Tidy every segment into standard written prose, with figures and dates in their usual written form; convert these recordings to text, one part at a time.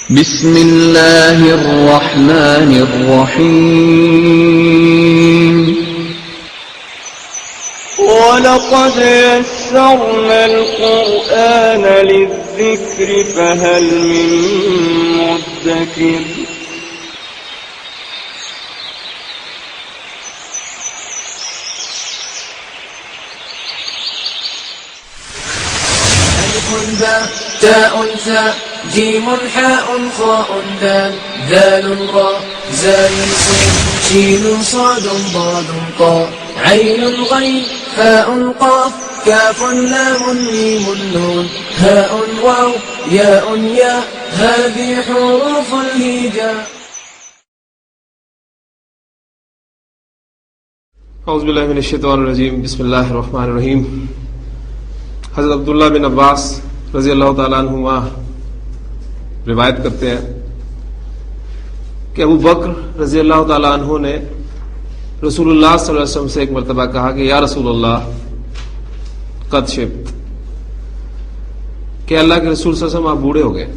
بسم اللہ الرحمن الرحیم وَلَقَدْ يَسَّرْنَا الْقُرْآنَ لِلذِّكْرِ فَهَلْ مِن مُّدَّكِرٍ تاء ثاء جيم حاء خاء دال ذال راء زال سين شين صاد ضاد طاء عين غين فاء قاف كاف لام ميم نون هاء واو ياء ياء هذه حروف الهجاء. اعوذ باللہ من الشیطان الرجیم. بسم اللہ الرحمن الرحیم. حضرت عبداللہ بن عباس رضی اللہ تعالیٰ عنہما روایت کرتے ہیں کہ ابو بکر رضی اللہ تعالیٰ عنہ نے رسول اللہ صلی اللہ علیہ وسلم سے ایک مرتبہ کہا کہ یا رسول اللہ قد شبت، کہ اللہ کے رسول صلی اللہ علیہ وسلم آپ بوڑھے ہو گئے.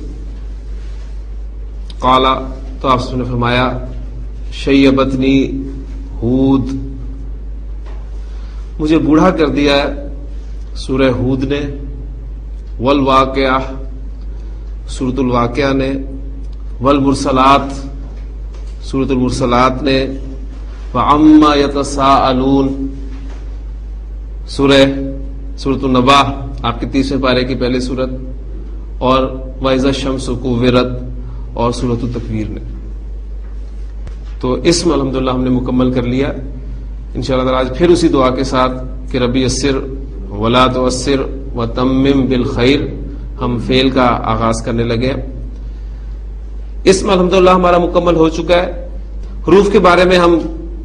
قالا، تو آپ نے فرمایا شیبتنی ہود، مجھے بوڑھا کر دیا ہے سورہ ہود نے، والواقعہ سورۃ الواقعہ نے، والمرسلات سورۃ المرسلات نے، وعما یتساءلون سورۃ النبا آپ کے 30ویں پارے کی پہلی سورت، اور وَإِذَا الشَّمْسُ كُوِّرَتْ اور سورۃ التکویر نے. تو اسم الحمدللہ ہم نے مکمل کر لیا. انشاءاللہ تعالی آج پھر اسی دعا کے ساتھ کہ ربی یسر ولا تعسر وتمم بالخیر ہم فعل کا آغاز کرنے لگے. اسم الحمدللہ ہمارا مکمل ہو چکا ہے. حروف کے بارے میں ہم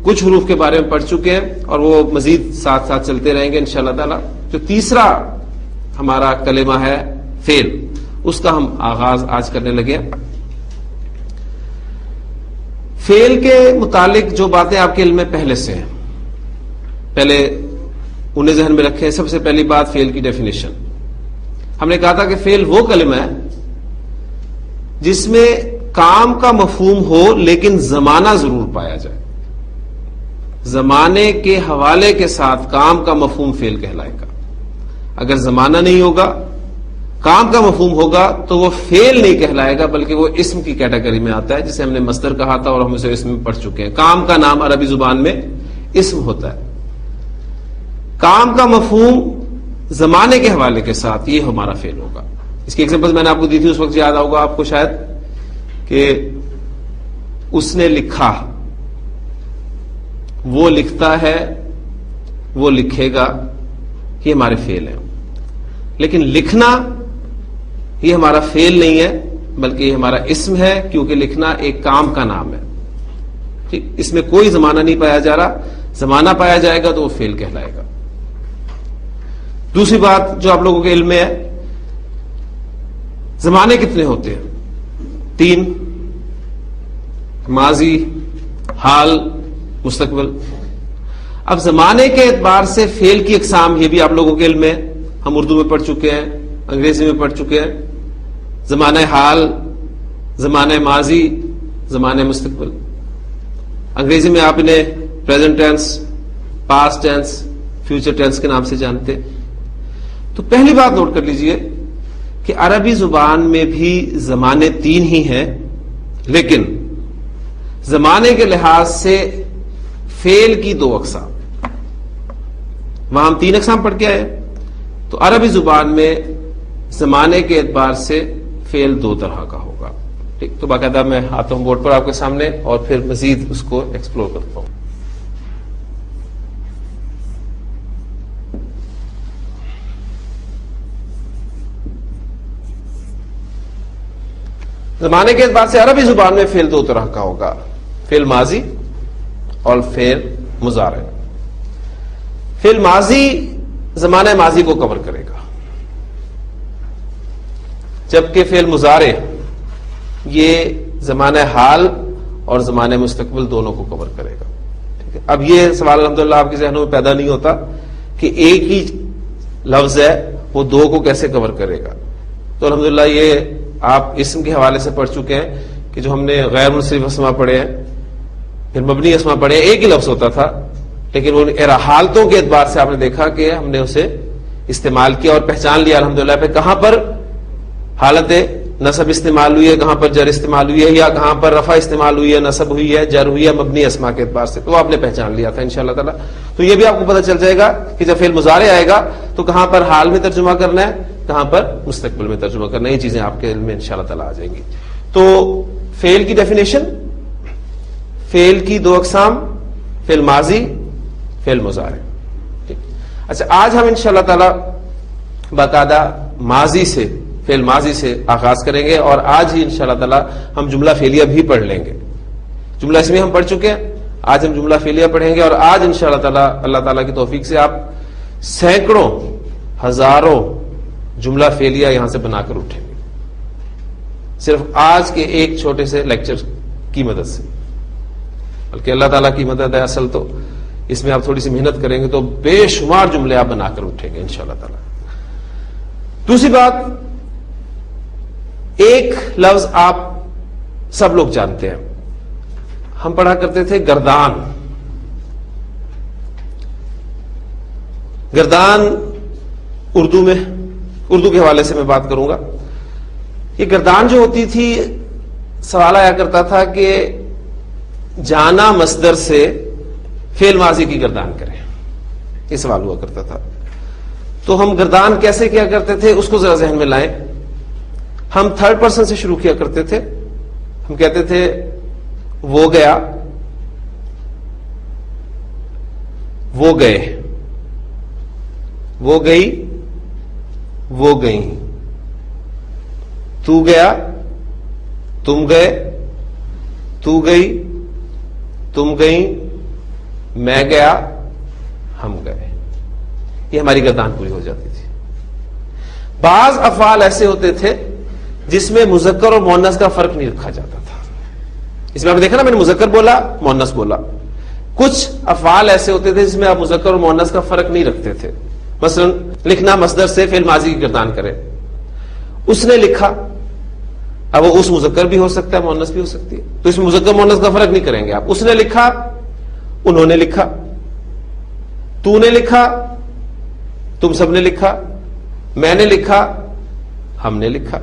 کچھ حروف کے بارے میں پڑھ چکے ہیں اور وہ مزید ساتھ ساتھ چلتے رہیں گے انشاءاللہ تعالی. جو تیسرا ہمارا کلمہ ہے فعل، اس کا ہم آغاز آج کرنے لگے. فعل کے متعلق جو باتیں آپ کے علم میں پہلے سے ہیں، پہلے انہیں ذہن میں رکھیں. سب سے پہلی بات فعل کی ڈیفینیشن. ہم نے کہا تھا کہ فعل وہ کلمہ ہے جس میں کام کا مفہوم ہو لیکن زمانہ ضرور پایا جائے. زمانے کے حوالے کے ساتھ کام کا مفہوم فعل کہلائے گا. اگر زمانہ نہیں ہوگا، کام کا مفہوم ہوگا تو وہ فعل نہیں کہلائے گا بلکہ وہ اسم کی کیٹیگری میں آتا ہے، جسے ہم نے مصدر کہا تھا اور ہم اسے اسم میں پڑھ چکے ہیں. کام کا نام عربی زبان میں اسم ہوتا ہے. کام کا مفہوم زمانے کے حوالے کے ساتھ یہ ہمارا فعل ہوگا. اس کی ایگزامپل میں نے آپ کو دی تھی، اس وقت یاد ہوگا آپ کو شاید کہ اس نے لکھا، وہ لکھتا ہے، وہ لکھے گا، یہ ہمارے فعل ہیں. لیکن لکھنا یہ ہمارا فعل نہیں ہے بلکہ یہ ہمارا اسم ہے، کیونکہ لکھنا ایک کام کا نام ہے. ٹھیک، اس میں کوئی زمانہ نہیں پایا جا رہا. زمانہ پایا جائے گا تو وہ فعل کہلائے گا. دوسری بات جو آپ لوگوں کے علم میں ہے، زمانے کتنے ہوتے ہیں؟ 3: ماضی، حال، مستقبل. اب زمانے کے اعتبار سے فعل کی اقسام یہ بھی آپ لوگوں کے علم میں، ہم اردو میں پڑھ چکے ہیں، انگریزی میں پڑھ چکے ہیں. زمانہ حال، زمانہ ماضی، زمانہ مستقبل. انگریزی میں آپ انہیں present tense, past tense, future tennis کے نام سے جانتے. تو پہلی بات نوٹ کر لیجئے کہ عربی زبان میں بھی زمانے 3 ہی ہیں، لیکن زمانے کے لحاظ سے فعل کی 2 اقسام. وہاں ہم 3 اقسام پڑھ کے آئے، تو عربی زبان میں زمانے کے اعتبار سے فعل 2 طرح کا ہوگا. ٹھیک، تو باقاعدہ میں آتا ہوں بورڈ پر آپ کے سامنے اور پھر مزید اس کو ایکسپلور کرتا ہوں. زمانے کے اعتبار سے عربی زبان میں فعل 2 طرح کا ہوگا، فعل ماضی اور فعل مضارع. فعل ماضی زمانہ ماضی کو کور کرے گا، جبکہ فعل مضارع یہ زمانہ حال اور زمانہ مستقبل دونوں کو کور کرے گا. ٹھیک ہے، اب یہ سوال الحمدللہ آپ کے ذہنوں میں پیدا نہیں ہوتا کہ ایک ہی لفظ ہے وہ 2 کو کیسے کور کرے گا. تو الحمدللہ یہ آپ اسم کے حوالے سے پڑھ چکے ہیں کہ جو ہم نے غیر منصرف اسما پڑھے ہیں پھر مبنی اسما پڑھے ہیں، ایک ہی لفظ ہوتا تھا، لیکن وہ حالتوں کے اعتبار سے آپ نے دیکھا کہ ہم نے اسے استعمال کیا اور پہچان لیا الحمدللہ پہ کہاں پر حالت نصب استعمال ہوئی ہے، کہاں پر جر استعمال ہوئی ہے، یا کہاں پر رفع استعمال ہوئی ہے، نصب ہوئی ہے، جر ہوئی ہے مبنی اسما کے اعتبار سے، تو آپ نے پہچان لیا تھا انشاءاللہ تعالی۔ تو یہ بھی آپ کو پتہ چل جائے گا کہ جب فعل مضارع آئے گا تو کہاں پر حال میں ترجمہ کرنا ہے، کہاں پر مستقبل میں ترجمہ کرنا ہے، یہ چیزیں آپ کے علم میں انشاءاللہ تعالی آ جائیں گی۔ تو فعل کی ڈیفینیشن، فعل کی دو اقسام، فعل ماضی، فعل مضارع۔ اچھا، آج ہم انشاءاللہ تعالی باقاعدہ ماضی سے، فعل ماضی سے آغاز کریں گے، اور آج ہی انشاءاللہ تعالی ہم جملہ فعلیہ بھی پڑھ لیں گے۔ جملہ اسمیہ ہم پڑھ چکے ہیں، آج ہم جملہ فعلیہ پڑھیں گے، اور آج انشاءاللہ تعالی اللہ تعالی کی توفیق سے آپ سینکڑوں، ہزاروں جملہ فعلیہ یہاں سے بنا کر اٹھیں گے، صرف آج کے ایک چھوٹے سے لیکچر کی مدد سے۔ بلکہ اللہ تعالیٰ کی مدد ہے اصل، تو اس میں آپ تھوڑی سی محنت کریں گے تو بے شمار جملے آپ بنا کر اٹھیں گے انشاءاللہ تعالی۔ دوسری بات، ایک لفظ آپ سب لوگ جانتے ہیں، ہم پڑھا کرتے تھے گردان۔ گردان اردو میں، اردو کے حوالے سے میں بات کروں گا۔ یہ گردان جو ہوتی تھی، سوال آیا کرتا تھا کہ جانا مصدر سے فعل ماضی کی گردان کریں، یہ سوال ہوا کرتا تھا۔ تو ہم گردان کیسے کیا کرتے تھے اس کو ذرا ذہن میں لائیں۔ ہم تھرڈ پرسن سے شروع کیا کرتے تھے، ہم کہتے تھے وہ گیا، وہ گئے، وہ گئی، وہ گئیں، تو گیا، تم گئے، تو گئی، تم گئیں، میں گیا، ہم گئے۔ یہ ہماری گردان پوری ہو جاتی تھی۔ بعض افعال ایسے ہوتے تھے جس میں مذکر اور مؤنث کا فرق نہیں رکھا جاتا تھا۔ اس میں آپ نے دیکھا نا، میں نے مذکر بولا، مؤنث بولا۔ کچھ افعال ایسے ہوتے تھے جس میں آپ مذکر اور مؤنث کا فرق نہیں رکھتے تھے۔ مثلا لکھنا مصدر سے فعل ماضی کی گردان کرے، اس نے لکھا، اب وہ اس مذکر بھی ہو سکتا ہے، مؤنث بھی ہو سکتی ہے، تو اس میں مذکر مؤنث کا فرق نہیں کریں گے آپ۔ اس نے لکھا، انہوں نے لکھا، تو نے لکھا، تم سب نے لکھا، میں نے لکھا، ہم نے لکھا،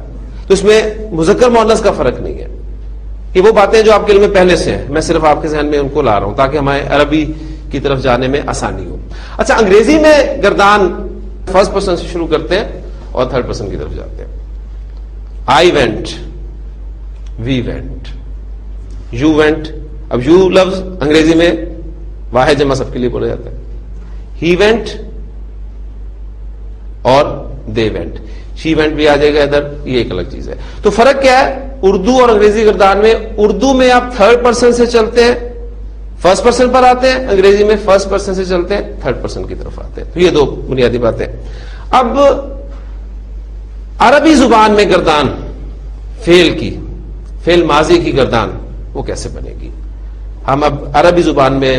تو اس میں مذکر مؤنث کا فرق نہیں ہے۔ یہ وہ باتیں جو آپ کے علم میں پہلے سے ہیں، میں صرف آپ کے ذہن میں ان کو لا رہا ہوں تاکہ ہمارے عربی کی طرف جانے میں آسانی ہو۔ اچھا، انگریزی میں گردان فرسٹ پرسن سے شروع کرتے ہیں اور تھرڈ پرسن کی طرف جاتے ہیں۔ I went, we went, you went. اب یو لفظ انگریزی میں واحد جمع سب کے لیے بولا جاتا ہے۔ ہی وینٹ اور دے وینٹ، شی وینٹ بھی آ جائے گا ادھر، یہ ایک الگ چیز ہے۔ تو فرق کیا ہے اردو اور انگریزی گردان میں؟ اردو میں آپ تھرڈ پرسن سے چلتے ہیں، فرسٹ پرسن پر آتے ہیں، انگریزی میں فرسٹ پرسن سے چلتے ہیں، تھرڈ پرسن کی طرف آتے ہیں۔ تو یہ دو بنیادی باتیں۔ اب عربی زبان میں گردان فعل کی، فعل ماضی کی گردان وہ کیسے بنے گی؟ ہم اب عربی زبان میں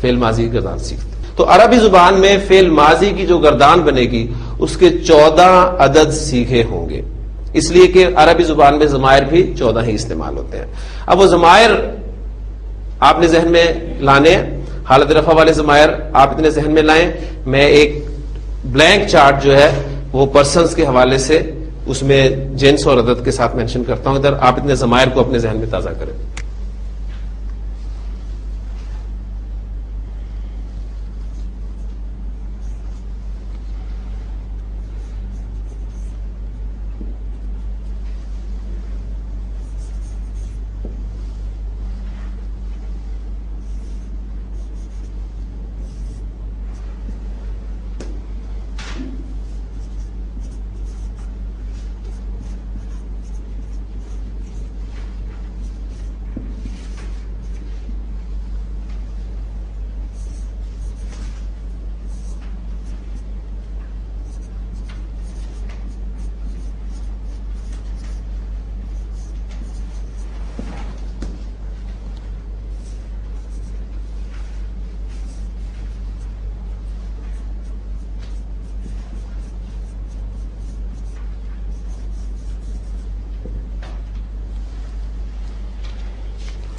فعل ماضی کی گردان سیکھتے ہیں۔ تو عربی زبان میں فعل ماضی کی جو گردان بنے گی اس کے 14 عدد سیکھے ہوں گے، اس لیے کہ عربی زبان میں ضمائر بھی 14 ہی استعمال ہوتے ہیں۔ اب وہ ضمائر آپ نے ذہن میں لانے، حالت رفع والے ضمائر آپ اتنے ذہن میں لائیں۔ میں ایک بلینک چارٹ جو ہے وہ پرسنز کے حوالے سے اس میں جنس اور عدد کے ساتھ مینشن کرتا ہوں، ادھر آپ اتنے ضمائر کو اپنے ذہن میں تازہ کریں۔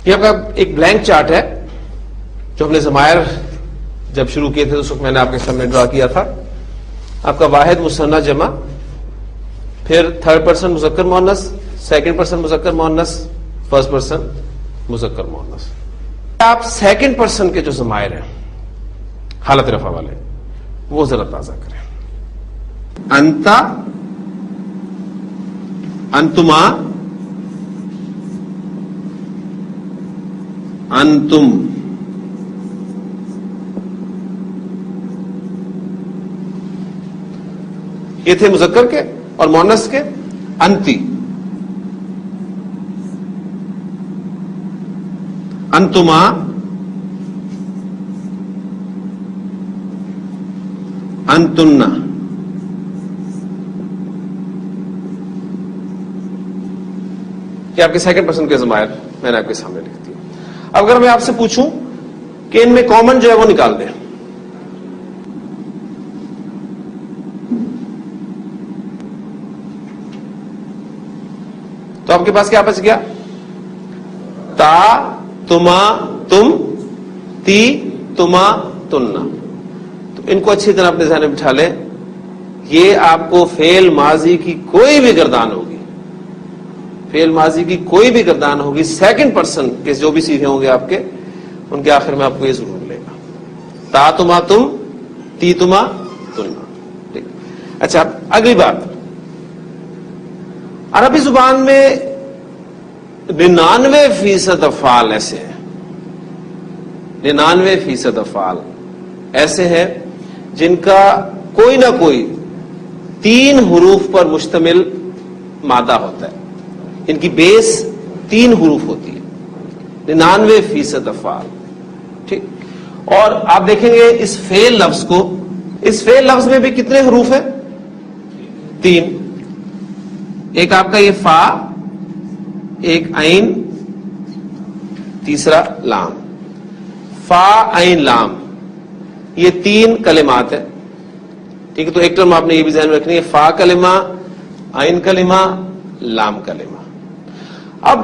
یہ آپ کا ایک بلینک چارٹ ہے جو ہم نے ضمائر جب شروع کیے تھے اس وقت میں نے آپ کے سامنے ڈرا کیا تھا. آپ کا واحد مثنیٰ جمع، پھر تھرڈ پرسن مذکر مؤنث، سیکنڈ پرسن مذکر مؤنث، فرسٹ پرسن مذکر مؤنث. آپ سیکنڈ پرسن کے جو ضمائر ہیں حالت رفع والے وہ ذرا تازہ کریں. انتا، انتما، انتم. یہ تھے مذکر کے، اور مؤنث کے انتی، انتما، انتن. یہ آپ کے سیکنڈ پرسن کے ضمائر میں نے آپ کے سامنے لکھ دیا. اب اگر میں آپ سے پوچھوں کہ ان میں کامن جو ہے وہ نکال دیں، تو آپ کے پاس کیا بچ گیا؟ تا، تما، تم، تی، تما، تننا. تو ان کو اچھی طرح اپنے ذہن میں بٹھا لیں. یہ آپ کو فعل ماضی کی کوئی بھی گردان ہوگی، فعل ماضی کی کوئی بھی گردان ہوگی، سیکنڈ پرسن کے جو بھی سیدھے ہوں گے آپ کے، ان کے آخر میں آپ کو یہ ضرور ملے گا. تا، تما، تم، تی، تما، تننا. ٹھیک. اچھا، اگلی بات، عربی زبان میں 99% افعال ایسے ہیں، 99% افعال ایسے ہیں جن کا کوئی نہ کوئی 3 حروف پر مشتمل مادہ ہوتا ہے. ان کی بیس 3 حروف ہوتی ہے. 99% افعال. ٹھیک. اور آپ دیکھیں گے اس فعل لفظ کو، اس فعل لفظ میں بھی کتنے حروف ہیں؟ 3. ایک آپ کا یہ فا، ایک عین، تیسرا لام. فا، عین، لام، یہ 3 کلمات ہیں. ٹھیک ہے. تو ایک ٹرم آپ نے یہ بھی ذہن میں رکھنی ہے، فا کلمہ، عین کلمہ، لام کلمہ. اب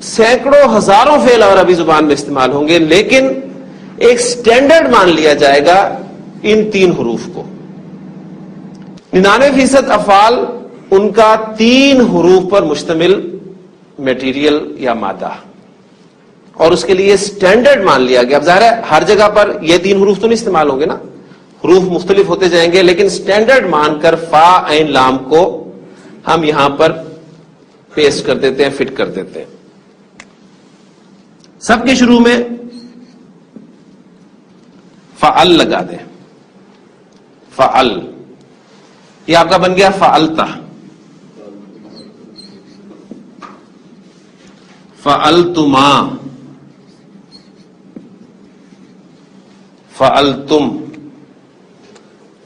سینکڑوں ہزاروں فعل عربی زبان میں استعمال ہوں گے، لیکن ایک سٹینڈرڈ مان لیا جائے گا ان 3 حروف کو. 99% افعال ان کا 3 حروف پر مشتمل میٹیریل یا مادہ، اور اس کے لیے سٹینڈرڈ مان لیا گیا. اب ظاہر ہے ہر جگہ پر یہ 3 حروف تو نہیں استعمال ہوں گے نا، حروف مختلف ہوتے جائیں گے، لیکن سٹینڈرڈ مان کر فا، عین، لام کو ہم یہاں پر پیسٹ کر دیتے ہیں، فٹ کر دیتے ہیں. سب کے شروع میں فعل لگا دیں. فعل، یہ آپ کا بن گیا فعلتا. فعلتما، فعلتم،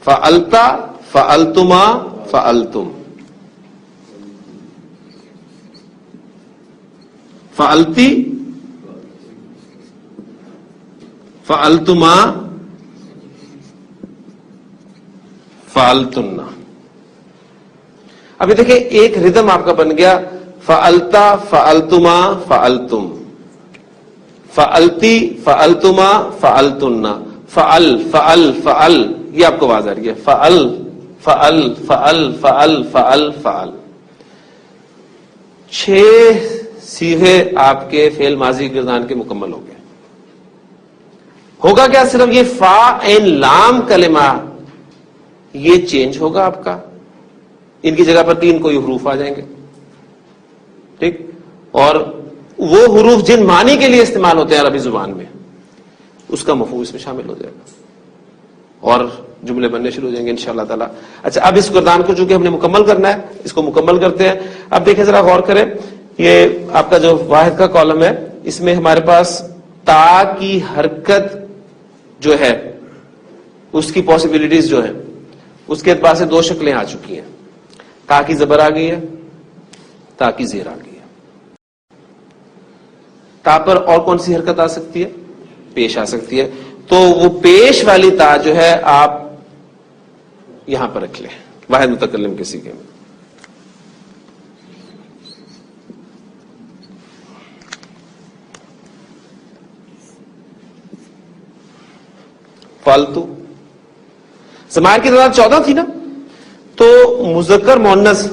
فعلتا، فعلتما، فعلتم، فعلتی، فعلتما، فعلتن. ابھی دیکھیں ایک ردم آپ کا بن گیا، فعلتا، فعلتما، فعلتم، فعلتی، فعلتما، فعلتن. فعل، فعل، فعل، یہ آپ کو واضح آ رہی ہے. فعل، فعل، فعل، فعل، فعل، فعل. 6 صیغے آپ کے فعل ماضی گردان کے مکمل ہو گئے. ہوگا کیا؟ صرف یہ فا، عین، لام کلمہ یہ چینج ہوگا آپ کا. ان کی جگہ پر 3 کوئی حروف آ جائیں گے. ٹھیک. اور وہ حروف جن معنی کے لیے استعمال ہوتے ہیں عربی زبان میں، اس کا مفہوم اس میں شامل ہو جائے گا اور جملے بننے شروع ہو جائیں گے انشاءاللہ تعالی. اچھا، اب اس گردان کو چونکہ ہم نے مکمل کرنا ہے، اس کو مکمل کرتے ہیں. اب دیکھیں ذرا غور کریں، یہ آپ کا جو واحد کا کالم ہے، اس میں ہمارے پاس تا کی حرکت جو ہے اس کی پاسبلٹیز جو ہے اس کے اعتبار سے 2 شکلیں آ چکی ہیں. تا کی زبر آ گئی ہے، تا کی زیر آ گئی ہے. تا پر اور کون سی حرکت آ سکتی ہے؟ پیش آ سکتی ہے. تو وہ پیش والی تا جو ہے آپ یہاں پر رکھ لیں واحد متکلم کے سیغے میں. فالتو. ضمائر کی تعداد 14 تھی نا, تو مذکر مؤنث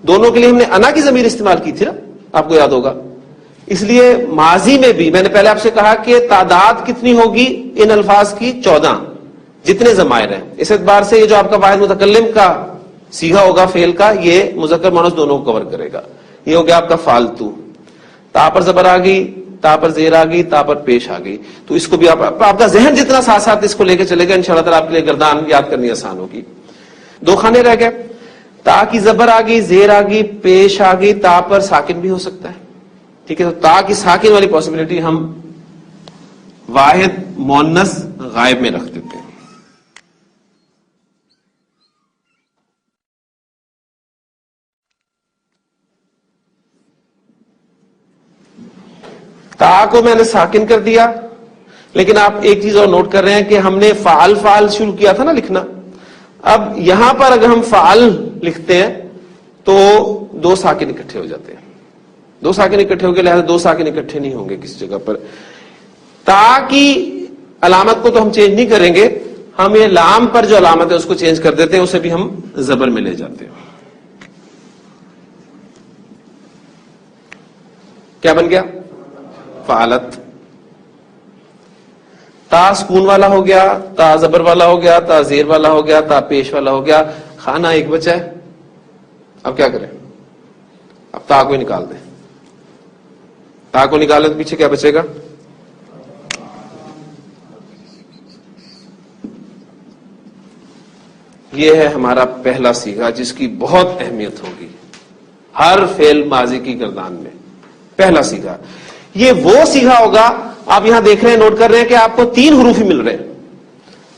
دونوں کے لیے ہم نے انا کی ضمیر استعمال کی تھی نا, آپ کو یاد ہوگا. اس لیے ماضی میں بھی میں نے پہلے آپ سے کہا کہ تعداد کتنی ہوگی ان الفاظ کی, 14 جتنے ضمائر ہیں. اس اعتبار سے یہ جو آپ کا واحد متکلم کا صیغہ ہوگا فعل کا, یہ مذکر مؤنث دونوں کو کور کرے گا. یہ ہو گیا آپ کا فالتو. تا پر زبر آ گئی, تا پر زیر آ گئی, تا پر پیش آ گئی. تو اس کو بھی آپ کا ذہن جتنا ساتھ ساتھ اس کو لے کے چلے گا انشاءاللہ تعالیٰ آپ کے لیے گردان یاد کرنی آسان ہوگی. 2 خانے رہ گئے. تا کی زبر آ گئی, زیر آ گئی, پیش آ گئی, تا پر ساکن بھی ہو سکتا ہے. ٹھیک ہے, تو تا کی ساکن والی پاسبلٹی ہم واحد مؤنث غائب میں رکھ دیتے ہیں. تا کو میں نے ساکن کر دیا, لیکن آپ ایک چیز اور نوٹ کر رہے ہیں کہ ہم نے فعل فعل شروع کیا تھا نا لکھنا. اب یہاں پر اگر ہم فعل لکھتے ہیں تو 2 ساکن اکٹھے ہو جاتے ہیں. 2 ساکن اکٹھے ہو گئے, لہذا 2 ساکن اکٹھے نہیں ہوں گے کسی جگہ پر. تا کی علامت کو تو ہم چینج نہیں کریں گے, ہم یہ لام پر جو علامت ہے اس کو چینج کر دیتے ہیں, اسے بھی ہم زبر میں لے جاتے ہیں. کیا بن گیا؟ فعلت. تا سکون والا ہو گیا, تا زبر والا ہو گیا, تا زیر والا ہو گیا, تا پیش والا ہو گیا. خانہ ایک بچا ہے, اب کیا کریں؟ اب تا کو نکال دیں. تا کو نکالے تو پیچھے کیا بچے گا؟ یہ ہے ہمارا پہلا صیغہ جس کی بہت اہمیت ہوگی ہر فعل ماضی کی گردان میں. پہلا صیغہ یہ وہ صیغہ ہوگا, آپ یہاں دیکھ رہے ہیں, نوٹ کر رہے ہیں کہ آپ کو 3 حروف ہی مل رہے ہیں,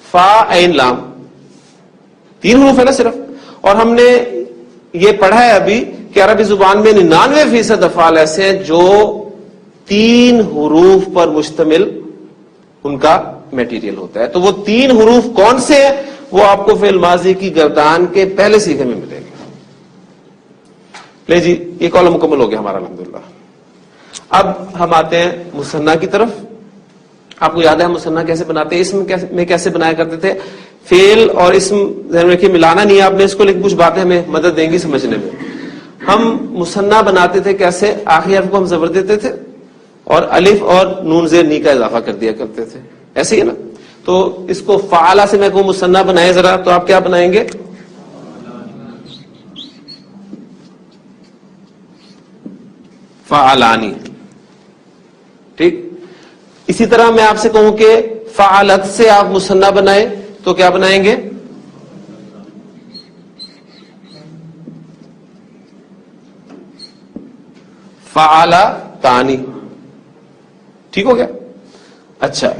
فا عین لام, 3 حروف ہے نا صرف. اور ہم نے یہ پڑھا ہے ابھی کہ عربی زبان میں 99% افعال ایسے ہیں جو 3 حروف پر مشتمل ان کا میٹیریل ہوتا ہے. تو وہ 3 حروف کون سے ہیں, وہ آپ کو فعل ماضی کی گردان کے پہلے صیغے میں ملے گا. لے جی, یہ کالم مکمل ہو گیا ہمارا الحمدللہ. اب ہم آتے ہیں مثنیٰ کی طرف. آپ کو یاد ہے مثنیٰ کیسے بناتے ہیں, اسم میں کیسے بنایا کرتے تھے. فعل اور اسم ذہن میں رکھیے, ملانا نہیں ہے آپ نے اس کو, لیکن کچھ باتیں ہمیں مدد دیں گی سمجھنے میں. ہم مثنیٰ بناتے تھے کیسے, آخری حرف کو ہم زبر دیتے تھے اور الف اور نون زیر نی کا اضافہ کر دیا کرتے تھے, ایسے ہی ہے نا. تو اس کو فعلا سے میں کہوں مثنیٰ بنائے ذرا, تو آپ کیا بنائیں گے؟ فعلانی. ٹھیک. اسی طرح میں آپ سے کہوں کہ فعلت سے آپ مثنیٰ بنائے تو کیا بنائیں گے؟ فعلتانی. ٹھیک ہو گیا. اچھا,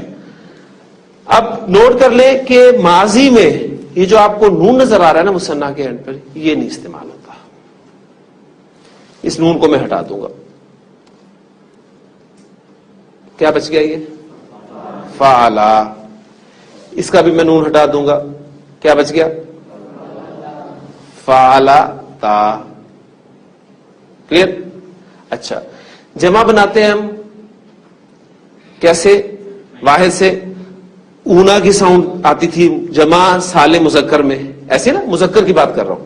اب نوٹ کر لیں کہ ماضی میں یہ جو آپ کو نون نظر آ رہا ہے نا مثنیٰ کے اینڈ پر, یہ نہیں استعمال ہوتا. اس نون کو میں ہٹا دوں گا. کیا بچ گیا؟ یہ فعلا. اس کا بھی میں نون ہٹا دوں گا, کیا بچ گیا؟ فعلا تا. کلیئر. اچھا, جمع بناتے ہیں ہم کیسے؟ واحد سے. اونا کی ساؤنڈ آتی تھی جمع سالم مذکر میں, ایسے نا, مذکر کی بات کر رہا ہوں.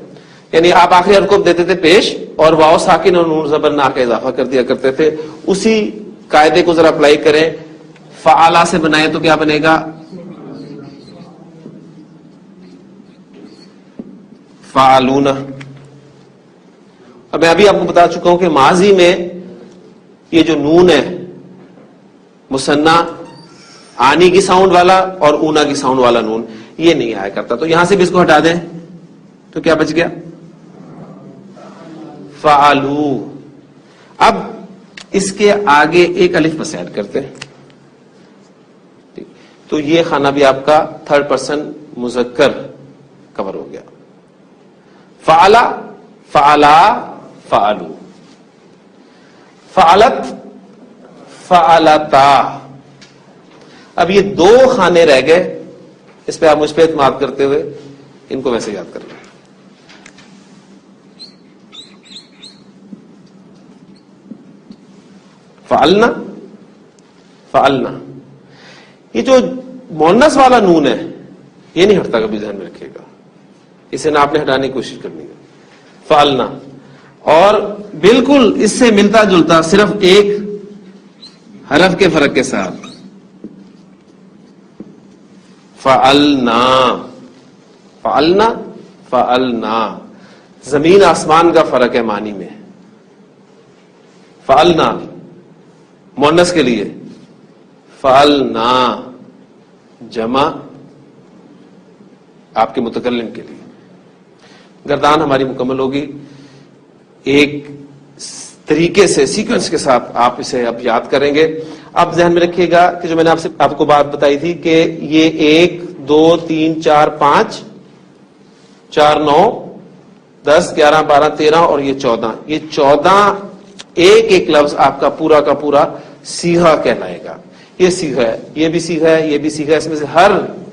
یعنی آپ آخری حرف کو دیتے تھے پیش اور واو ساکن اور نون زبر نا کا اضافہ کر دیا کرتے تھے. اسی قاعدے کو ذرا اپلائی کریں. فعلا سے بنائے تو کیا بنے گا؟ فعلون. اب میں ابھی آپ کو بتا چکا ہوں کہ ماضی میں یہ جو نون ہے مثنیٰ آنی کی ساؤنڈ والا اور اونا کی ساؤنڈ والا نون, یہ نہیں آیا کرتا. تو یہاں سے بھی اس کو ہٹا دیں تو کیا بچ گیا؟ فعلو. اب اس کے آگے ایک الف بس ایڈ کرتے ہیں, تو یہ خانہ بھی آپ کا 3rd پرسن مذکر کور ہو گیا. فعلا, فعلا, فعلو. فعلت, فعلتا. اب یہ 2 خانے رہ گئے, اس پہ آپ مجھ پہ اعتماد کرتے ہوئے ان کو ویسے یاد کر لیں. فعلنا, فعلنا. یہ جو مونس والا نون ہے یہ نہیں ہٹتا، کبھی ذہن میں رکھیے گا، اسے نہ آپ نے ہٹانے کی کوشش کرنی ہے. فعلنا، اور بالکل اس سے ملتا جلتا صرف ایک حرف کے فرق کے ساتھ، فعلنا. فعلنا فعلنا، زمین آسمان کا فرق ہے معنی میں. فعلنا مؤنث کے لیے، فعلنا جمع آپ کے متکلم کے لیے. گردان ہماری مکمل ہوگی. ایک طریقے سے سیکوینس کے ساتھ آپ اسے اب یاد کریں گے. اب ذہن میں رکھیے گا کہ جو میں نے آپ کو بات بتائی تھی کہ یہ 1 2 3 4 5 4 9 10 11 12 13 اور یہ 14، یہ 14 ایک لفظ آپ کا پورا سیغہ کہلائے گا. یہ سیغہ ہے، یہ بھی سیغہ ہے، یہ بھی سیغہ ہے، اس میں سے ہر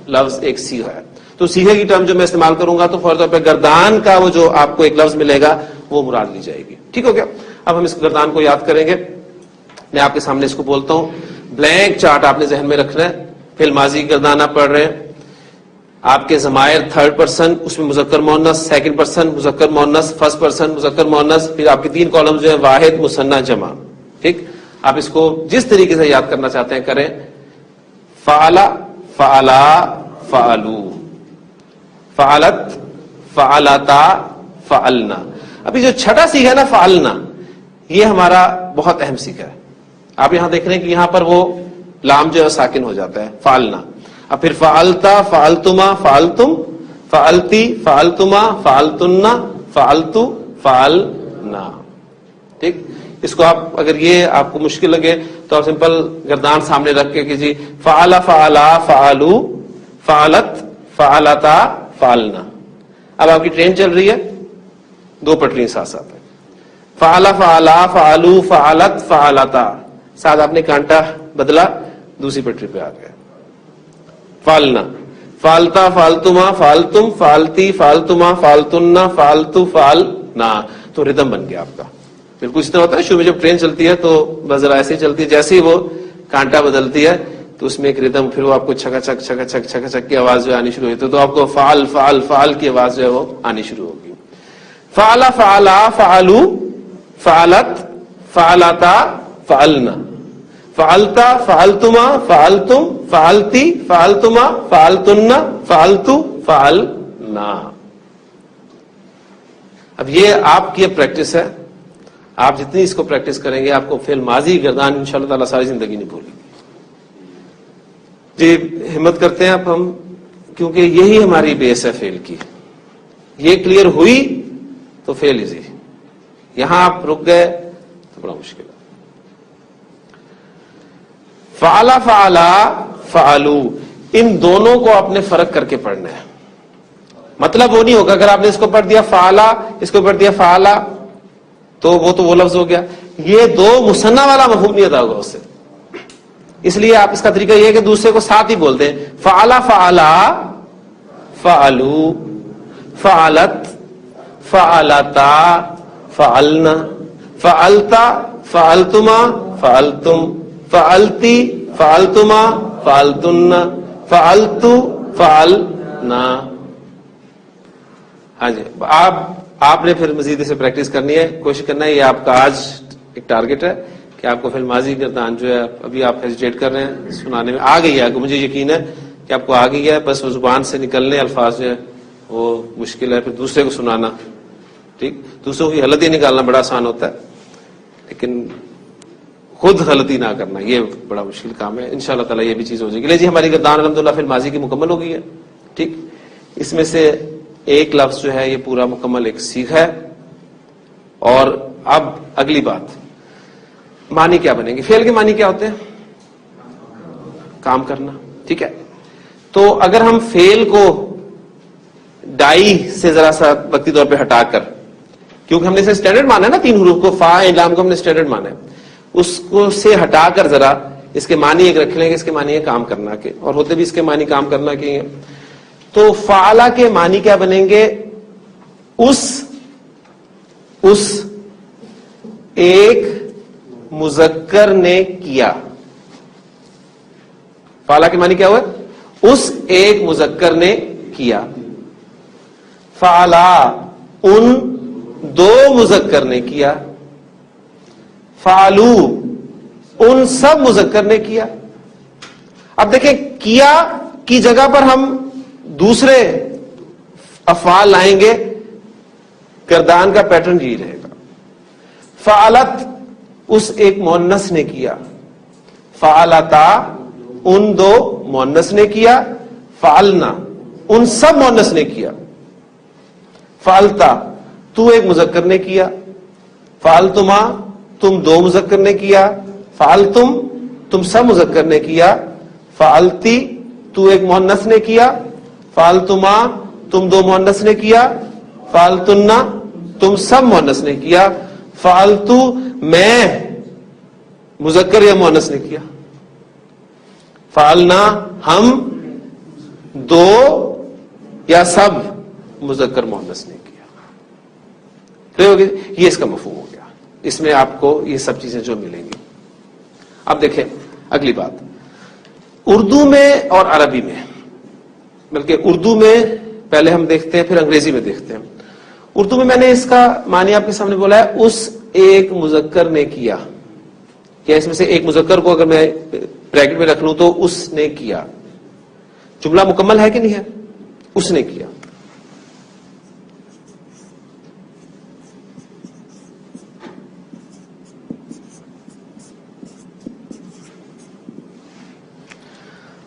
لفظ ایک سیغہ ہے. تو سیغے کی ٹرم جو میں استعمال کروں گا تو فوری طور پہ گردان کا وہ جو آپ کو ایک لفظ ملے گا وہ مراد لی جائے گی. ٹھیک ہو گیا؟ اب ہم اس گردان کو یاد کریں گے. میں آپ کے سامنے اس کو بولتا ہوں. بلینک چارٹ آپ نے ذہن میں رکھنا ہے. فعل ماضی کی گردان آپ پڑھ رہے ہیں. آپ کے ضمائر 3rd پرسن، اس میں مذکر مؤنث، 2nd پرسن مذکر مؤنث، 1st پرسن مذکر مؤنث، پھر آپ کے 3 کالم جو ہیں واحد مثنیٰ جمع. ٹھیک، آپ اس کو جس طریقے سے یاد کرنا چاہتے ہیں کریں. فعل، فعلا، فعلو، فعلت، فعلتا، فعلنا. ابھی جو چھٹا سیکھا ہے نا فعلنا، یہ ہمارا بہت اہم سیکھا ہے. آپ یہاں دیکھ رہے ہیں کہ یہاں پر وہ لام جو ہے ساکن ہو جاتا ہے، فعلنا. اب پھر فعلتا، فعلتما، فعلتم، فعلتی، فعلتما، فعلتنا، فعلتو، فعلنا. ٹھیک، اس کو آپ اگر یہ آپ کو مشکل لگے تو آپ سمپل گردان سامنے رکھ کے کہ جی فعل، فعلا، فعلو، فعلت، فعلتا، فعلنا. اب آپ کی ٹرین چل رہی ہے، 2 پٹریاں ساتھ ساتھ ہیں. فعل، فعلا، فعلو، فعلت، فعلتا، ساتھ آپ نے کانٹا بدلا، دوسری پٹری پہ آ گئے. فعلنا، فعلتا، فعلتما، فعلتم، فعلتی، فعلتما، فعلتنا، فعلتو، فعلنا. تو ردم بن گیا آپ کا. بالکل اس طرح ہوتا ہے شروع میں جب ٹرین چلتی ہے تو بس ذرا ایسے ہی چلتی ہے، جیسے ہی وہ کانٹا بدلتی ہے تو اس میں ایک ردم، پھر وہ آپ کو چھکا چھک چھکا چھک چھکا چھک کی آواز جو آنی شروع ہوتی ہے، تو آپ کو فعل فعل فعل کی آواز جو ہے وہ آنی شروع ہوگی. فعل، فعلا، فعلو، فعلت، فعلتا، فعلنا، فعلتا، فعلتما، فعلتم، فعلتی، فعلتما، فعلتنا، فعلتو، فعلنا. اب یہ آپ کی پریکٹس ہے. آپ جتنی اس کو پریکٹس کریں گے آپ کو فعل ماضی گردان انشاءاللہ تعالی ساری زندگی نہیں بھولے گی. جی ہمت کرتے ہیں اب ہم، کیونکہ یہی ہماری بیس ہے فعل کی. یہ کلیئر ہوئی تو فعل ایزی. یہاں آپ رک گئے تو بڑا مشکل ہے. فعل، فعلا، فعلو، ان دونوں کو آپ نے فرق کر کے پڑھنا ہے. مطلب وہ نہیں ہوگا اگر آپ نے اس کو پڑھ دیا فعلا، اس کو پڑھ دیا فعلا تو وہ لفظ ہو گیا. یہ 2 مثنیٰ والا مفہوم نہیں ادا ہوگا اس سے. اس لیے آپ اس کا طریقہ یہ ہے کہ دوسرے کو ساتھ ہی بول دیں. فعلا، فعلا، فعلو، فعلت، فعلتا، فعلنا، فعلتا، فعلتما، فعلتم، فعلتی، فعلتما، فعلتنا، فعلتو، فعلنا. ہاں جی، آپ نے پھر مزید اسے پریکٹس کرنی ہے، کوشش کرنا ہے. یہ آپ کا آج ایک ٹارگٹ ہے کہ آپ کو فعل ماضی گردان جو ہے ابھی آپ ہیزیٹیٹ کر رہے ہیں سنانے میں، آ گئی ہے. مجھے یقین ہے کہ آپ کو آ گئی ہے، بس وہ زبان سے نکلنے الفاظ جو ہے وہ مشکل ہے. پھر دوسرے کو سنانا، ٹھیک، دوسروں کی غلطی نکالنا بڑا آسان ہوتا ہے لیکن خود غلطی نہ کرنا یہ بڑا مشکل کام ہے. انشاءاللہ تعالیٰ یہ بھی چیز ہو جائے گی. لے جی ہماری گردان الحمدللہ فعل ماضی کی مکمل ہو گئی ہے. ٹھیک، اس میں سے ایک لفظ جو ہے یہ پورا مکمل ایک سیکھ ہے. اور اب اگلی بات، معنی کیا بنیں گے؟ فعل کے معنی کیا ہوتے ہیں؟ کام کرنا. ٹھیک ہے، تو اگر ہم فعل کو ڈائی سے ذرا سا وقتی طور پہ ہٹا کر، کیونکہ ہم نے اسے اسٹینڈرڈ مانا ہے نا، 3 حروف کو فا لام کو ہم نے اسٹینڈرڈ مانا ہے، اس کو سے ہٹا کر ذرا اس کے معنی ایک رکھ لیں گے. اس کے معنی ہے کام کرنا کے، اور ہوتے بھی اس کے معنی کام کرنا کے ہیں. تو فعلا کے معنی کیا بنیں گے؟ اس ایک مذکر نے کیا. فعلا کے معنی کیا ہوا؟ اس ایک مذکر نے کیا. فعلا ان دو مذکر نے کیا. فعلو ان سب مذکر نے کیا. اب دیکھیں کیا کی جگہ پر ہم دوسرے افعال لائیں گے, کردان کا پیٹرن یہی رہے گا. فعلت اس ایک مؤنث نے کیا. فعلتا ان دو مؤنث نے کیا. فعلنا ان سب مؤنث نے کیا. فعلتا تو ایک مذکر نے کیا. فعلتما تم دو مذکر نے کیا. فعلتم تم سب مذکر نے کیا. فعلتی تو ایک مؤنث نے کیا. فعلتما تم دو مؤنث نے کیا. فعلتنا تم سب مؤنث نے کیا. فعلتو میں مذکر یا مؤنث نے کیا. فعلنا ہم دو یا سب مذکر مؤنث نے کیا. یہ اس کا مفہوم ہو گیا. اس میں آپ کو یہ سب چیزیں جو ملیں گی. اب دیکھیں اگلی بات, اردو میں اور عربی میں, بلکہ اردو میں پہلے ہم دیکھتے ہیں پھر انگریزی میں دیکھتے ہیں. اردو میں میں نے اس کا معنی آپ کے سامنے بولا ہے, اس ایک مذکر نے کیا. کیا اس میں سے ایک مذکر کو اگر میں بریکٹ میں رکھ لوں تو اس نے کیا. جملہ مکمل ہے کہ نہیں ہے؟ اس نے کیا.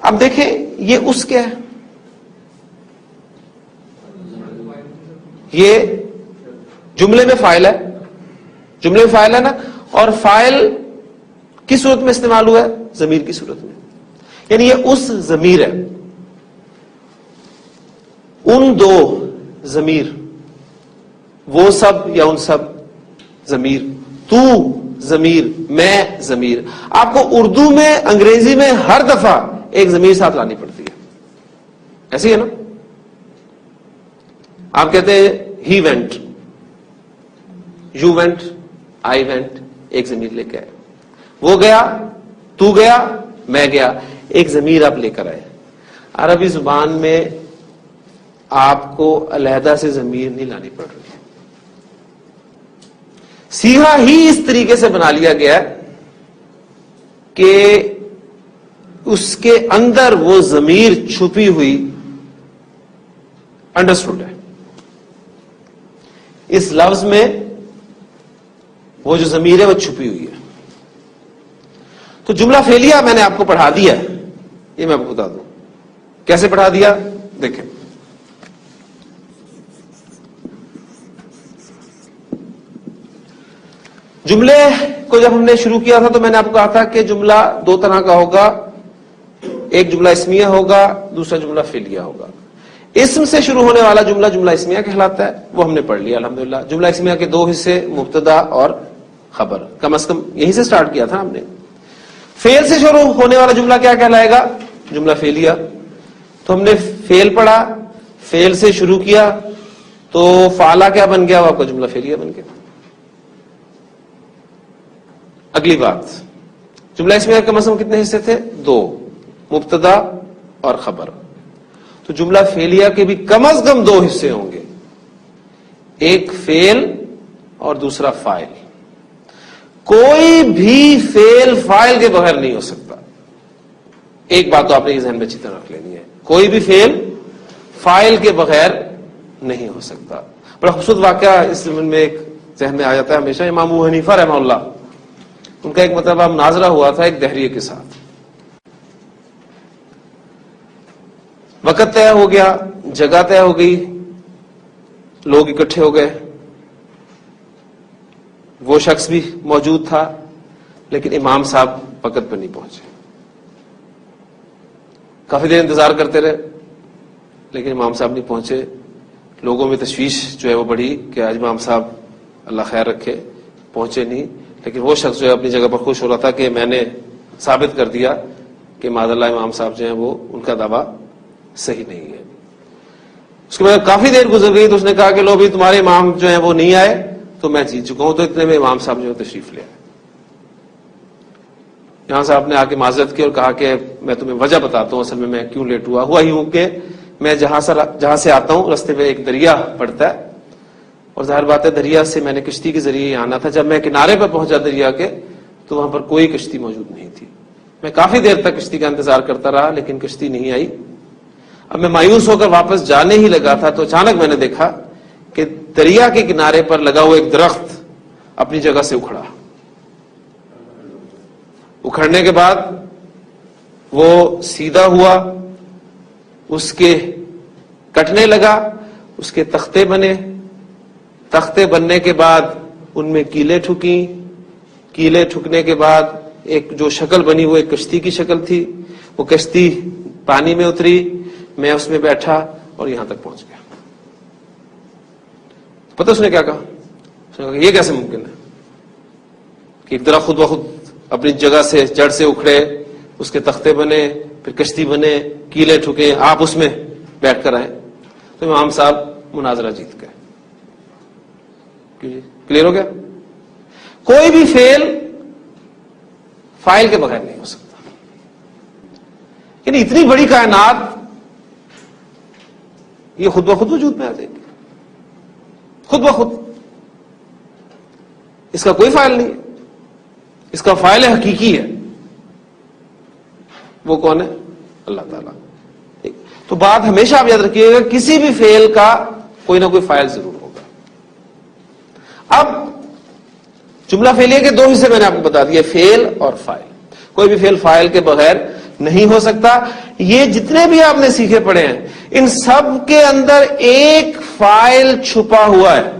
اب دیکھیں یہ اس کیا ہے؟ یہ جملے میں فاعل ہے. جملے میں فاعل ہے نا, اور فاعل کس صورت میں استعمال ہوا ہے؟ ضمیر کی صورت میں. یعنی یہ اس ضمیر ہے. ان دو ضمیر, وہ سب یا ان سب ضمیر, تو ضمیر, میں ضمیر. آپ کو اردو میں انگریزی میں ہر دفعہ ایک ضمیر ساتھ لانی پڑتی ہے. ایسی ہے نا. آپ کہتے ہیں he went, you went, I went, ایک ضمیر لے کے آئے. وہ گیا, تو گیا, میں گیا, ایک ضمیر آپ لے کر آئے. عربی زبان میں آپ کو علیحدہ سے ضمیر نہیں لانی پڑ رہی. سیغہ ہی اس طریقے سے بنا لیا گیا ہے کہ اس کے اندر وہ ضمیر چھپی ہوئی انڈرسٹوڈ ہے. اس لفظ میں وہ جو ضمیر ہے وہ چھپی ہوئی ہے. تو جملہ فعلیہ میں نے آپ کو پڑھا دیا ہے. یہ میں آپ کو بتا دوں کیسے پڑھا دیا. دیکھیں جملے کو جب ہم نے شروع کیا تھا تو میں نے آپ کو کہا تھا کہ جملہ دو طرح کا ہوگا. ایک جملہ اسمیہ ہوگا, دوسرا جملہ فعلیہ ہوگا. اسم سے شروع ہونے والا جملہ جملہ اسمیہ کہلاتا ہے. وہ ہم نے پڑھ لیا الحمدللہ. جملہ اسمیہ کے دو حصے, مبتدا اور خبر, کم از کم یہیں سے سٹارٹ کیا تھا ہم نے. فعل سے شروع ہونے والا جملہ کیا کہلائے گا؟ جملہ فعلیہ. تو ہم نے فعل پڑھا, فعل سے شروع کیا تو فعلا کیا بن گیا؟ وہ آپ کا جملہ فعلیہ بن گیا. اگلی بات, جملہ اسمیہ کم از کم کتنے حصے تھے؟ دو, مبتدا اور خبر. تو جملہ فعلیہ کے بھی کم از کم دو حصے ہوں گے, ایک فعل اور دوسرا فاعل. کوئی بھی فعل فاعل کے بغیر نہیں ہو سکتا. ایک بات تو آپ نے یہ ذہن میں اچھی طرح رکھ لینی ہے, کوئی بھی فعل فاعل کے بغیر نہیں ہو سکتا. بڑا خوبصورت واقعہ اس زمین میں ایک ذہن میں آ جاتا ہے ہمیشہ. امام ابو حنیفہ رحمہ اللہ, ان کا ایک مرتبہ مناظرہ ہوا تھا ایک دہریے کے ساتھ. وقت طے ہو گیا, جگہ طے ہو گئی, لوگ اکٹھے ہو گئے. وہ شخص بھی موجود تھا لیکن امام صاحب وقت پر نہیں پہنچے. کافی دیر انتظار کرتے رہے لیکن امام صاحب نہیں پہنچے. لوگوں میں تشویش جو ہے وہ بڑھی کہ آج امام صاحب اللہ خیر رکھے پہنچے نہیں. لیکن وہ شخص جو ہے اپنی جگہ پر خوش ہو رہا تھا کہ میں نے ثابت کر دیا کہ معاذ اللہ امام صاحب جو ہیں وہ ان کا دعویٰ صحیح نہیں ہے. اس کے بعد کافی دیر گزر گئی تو اس نے کہا کہ لو بھی تمہارے امام جو ہیں وہ نہیں آئے تو میں جیت چکا ہوں. تو اتنے میں امام صاحب جو ہے تشریف لے آئے. یہاں سے آپ نے آ کے معذرت کی اور کہا کہ میں تمہیں وجہ بتاتا ہوں اصل میں کیوں لیٹ ہوا ہی ہوں کہ میں جہاں سے آتا ہوں رستے میں ایک دریا پڑتا ہے، اور ظاہر بات ہے دریا سے میں نے کشتی کے ذریعے آنا تھا. جب میں کنارے پر پہنچا دریا کے تو وہاں پر کوئی کشتی موجود نہیں تھی. میں کافی دیر تک کشتی کا انتظار کرتا رہا لیکن کشتی نہیں آئی. اب میں مایوس ہو کر واپس جانے ہی لگا تھا تو اچانک میں نے دیکھا کہ دریا کے کنارے پر لگا ہوا ایک درخت اپنی جگہ سے اکھڑا. اکھڑنے کے بعد وہ سیدھا ہوا، اس کے کٹنے لگا، اس کے تختے بنے. تختے بننے کے بعد ان میں کیلیں ٹھکیں. کیلیں ٹھکنے کے بعد ایک جو شکل بنی وہ ایک کشتی کی شکل تھی. وہ کشتی پانی میں اتری، میں اس میں بیٹھا اور یہاں تک پہنچ گیا. پتہ اس نے کیا کہا؟ اس نے کہا کہ یہ کیسے ممکن ہے کہ ایک درخت خود بخود اپنی جگہ سے جڑ سے اکھڑے، اس کے تختے بنے، پھر کشتی بنے، کیلیں ٹھکے، آپ اس میں بیٹھ کر آئے. تو امام صاحب مناظرہ جیت گئے. کلیئر ہو گیا؟ کوئی بھی فعل فاعل کے بغیر نہیں ہو سکتا. یعنی اتنی بڑی کائنات یہ خود بخود وجود میں آ جائے گی، خود بخود. اس کا کوئی فاعل نہیں ہے، اس کا فاعل حقیقی ہے. وہ کون ہے؟ اللہ تعالیٰ. تو بات ہمیشہ آپ یاد رکھیے گا، کسی بھی فعل کا کوئی نہ کوئی فاعل ضرور ہوگا. اب جملہ فعلیہ کے دو حصے میں نے آپ کو بتا دیا، فعل اور فاعل. کوئی بھی فعل فاعل کے بغیر نہیں ہو سکتا. یہ جتنے بھی آپ نے سیکھے پڑھے ہیں ان سب کے اندر ایک فاعل چھپا ہوا ہے.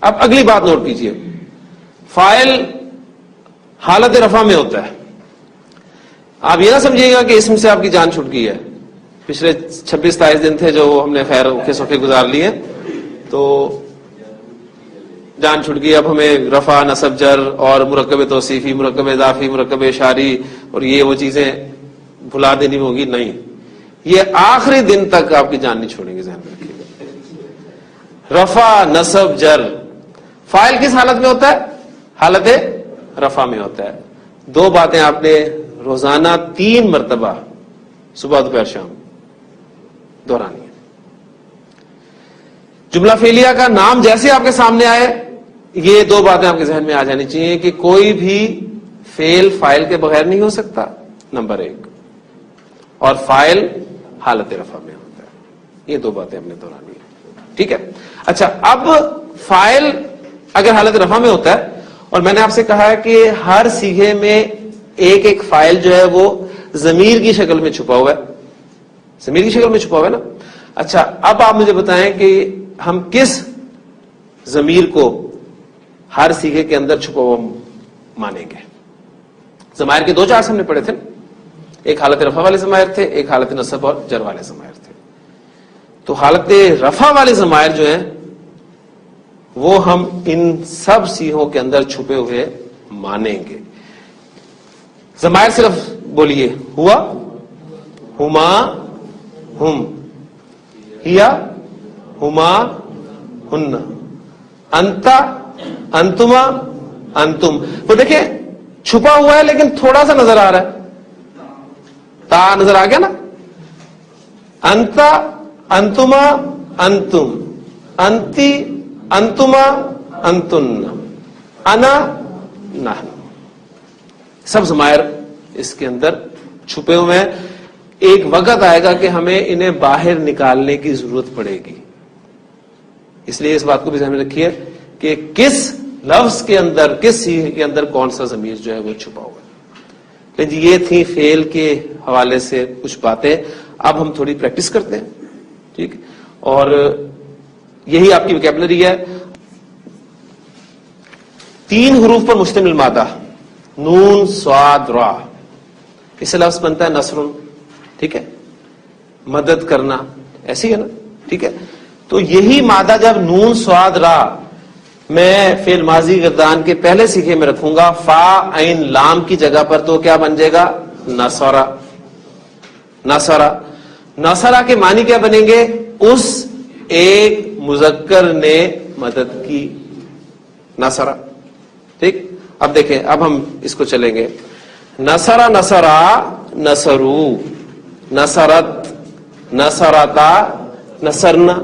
اب اگلی بات نوٹ کیجئے، فاعل حالت رفع میں ہوتا ہے. آپ یہ نہ سمجھیے گا کہ اسم سے آپ کی جان چھوٹ گئی ہے. پچھلے 26-27 دن تھے جو ہم نے خیر اوکھے سوکھے گزار لیے تو جان چھوٹ گئی. اب ہمیں رفع، نصب، جر اور مرکب توصیفی، مرکب اضافی، مرکب اشاری اور یہ وہ چیزیں بھلا دینی ہوگی. نہیں، یہ آخری دن تک آپ کی جان نہیں چھوڑیں گے. ذہن میں رکھیے گا، رفع، نصب، جر. فاعل کس حالت میں ہوتا ہے؟ حالت رفع میں ہوتا ہے. دو باتیں آپ نے روزانہ 3 مرتبہ صبح دوپہر شام دہرانی ہے. جملہ فعلیہ کا نام جیسے آپ کے سامنے آئے یہ دو باتیں آپ کے ذہن میں آ جانی چاہیے کہ کوئی بھی فعل فاعل کے بغیر نہیں ہو سکتا، نمبر 1، اور فاعل حالت رفع میں ہوتا ہے. یہ دو باتیں ہم نے دہرانی ہے. ٹھیک ہے؟ اچھا، اب فاعل اگر حالت رفع میں ہوتا ہے اور میں نے آپ سے کہا ہے کہ ہر صیغے میں ایک ایک فاعل جو ہے وہ ضمیر کی شکل میں چھپا ہوا ہے. ضمیر کی شکل میں چھپا ہوا ہے نا. اچھا، اب آپ مجھے بتائیں کہ ہم کس ضمیر کو ہر صیغے کے اندر چھپا ہوا مانیں گے؟ ضمائر کے 2 چارٹس ہم نے پڑھے تھے. ایک حالت رفع والے ضمائر تھے، ایک حالت نصب اور جر والے ضمائر تھے. تو حالت رفع والے ضمائر جو ہیں وہ ہم ان سب صیغوں کے اندر چھپے ہوئے مانیں گے. ضمائر صرف بولیے، ہوا، ہما، ہم، ہیا، ہما، ہن، انتا، انتما، انتم. وہ دیکھیں چھپا ہوا ہے لیکن تھوڑا سا نظر آ رہا ہے. تا نظر آ گیا نا. انتا، انتما، انتم، انتی، انتما، انتن، انا، نحن. سب ضمائر اس کے اندر چھپے ہوئے ہیں. ایک وقت آئے گا کہ ہمیں انہیں باہر نکالنے کی ضرورت پڑے گی. اس لیے اس بات کو بھی ذہن میں رکھیے کہ کس لفظ کے اندر، کس صیغے کے اندر کون سا ضمیر جو ہے وہ چھپا ہوا ہے. جی یہ تھی فعل کے حوالے سے کچھ باتیں. اب ہم تھوڑی پریکٹس کرتے ہیں. ٹھیک، اور یہی آپ کی ویکیبلری ہے. 3 حروف پر مشتمل مادہ، نون، صاد، را. اس سے لفظ بنتا ہے نصر. ٹھیک ہے، مدد کرنا، ایسی ہے نا. ٹھیک ہے، تو یہی مادہ جب نون، صاد، را میں فعل ماضی گردان کے پہلے صیغے میں رکھوں گا فا، عین، لام کی جگہ پر، تو کیا بن جائے گا؟ نصرہ. نصرہ. نصرہ کے معنی کیا بنیں گے؟ اس ایک مذکر نے مدد کی. نصرہ. ٹھیک، اب دیکھیں، اب ہم اس کو چلیں گے. نصرا نصرا نصرو، نصرت نصرتا نصرنا،